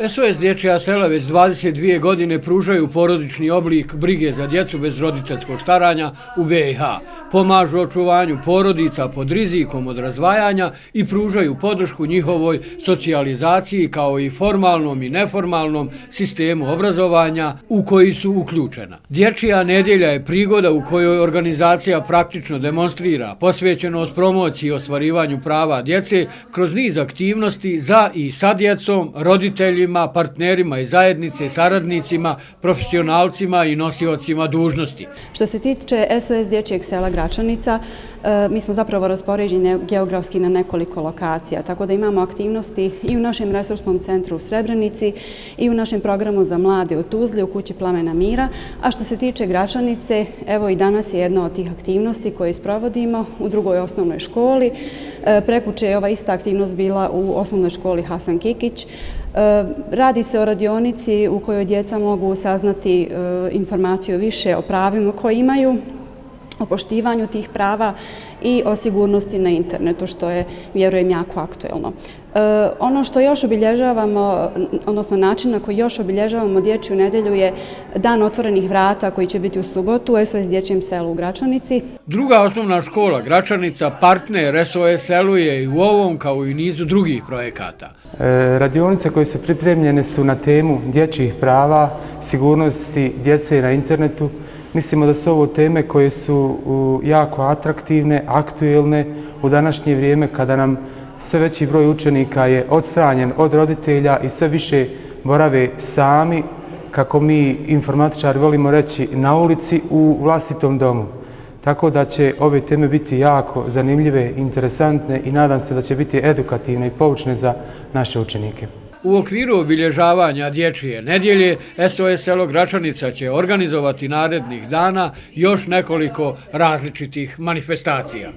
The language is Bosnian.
SOS Dječja sela već 22 godine pružaju porodični oblik brige za djecu bez roditeljskog staranja u BiH. Pomažu očuvanju porodica pod rizikom od razdvajanja i pružaju podršku njihovoj socijalizaciji kao i formalnom i neformalnom sistemu obrazovanja u koji su uključena. Dječja nedjelja je prigoda u kojoj organizacija praktično demonstrira posvećenost promociji i ostvarivanju prava djece kroz niz aktivnosti za i sa djecom, roditeljima, partnerima i zajednice, saradnicima, profesionalcima i nosiocima dužnosti. Što se tiče SOS Dječjeg sela Gračanica, mi smo zapravo raspoređeni geografski na nekoliko lokacija, tako da imamo aktivnosti i u našem resursnom centru u Srebrenici i u našem programu za mlade u Tuzli, u kući Plamena mira, a što se tiče Gračanice, evo i danas je jedna od tih aktivnosti koje sprovodimo u drugoj osnovnoj školi. Prekjuče je ova ista aktivnost bila u osnovnoj školi Hasan Kikić. Radi se o radionici u kojoj djeca mogu saznati informaciju više o pravima koje imaju, o poštivanju tih prava i o sigurnosti na internetu, što je, vjerujem, jako aktuelno. Ono što još obilježavamo, odnosno način na koji još obilježavamo Dječju nedjelju je Dan otvorenih vrata koji će biti u subotu u SOS Dječjem selu u Gračanici. Druga osnovna škola Gračanica partner SOS selu je i u ovom kao i nizu drugih projekata. Radionice koje su pripremljene su na temu dječjih prava, sigurnosti djece na internetu. Mislimo da su ovo teme koje su jako atraktivne, aktuelne u današnje vrijeme kada nam sve veći broj učenika je odstranjen od roditelja i sve više borave sami, kako mi informatičari volimo reći, na ulici u vlastitom domu. Tako da će ove teme biti jako zanimljive, interesantne i nadam se da će biti edukativne i poučne za naše učenike. U okviru obilježavanja Dječje nedjelje SOS selo Gračanica će organizovati narednih dana još nekoliko različitih manifestacija.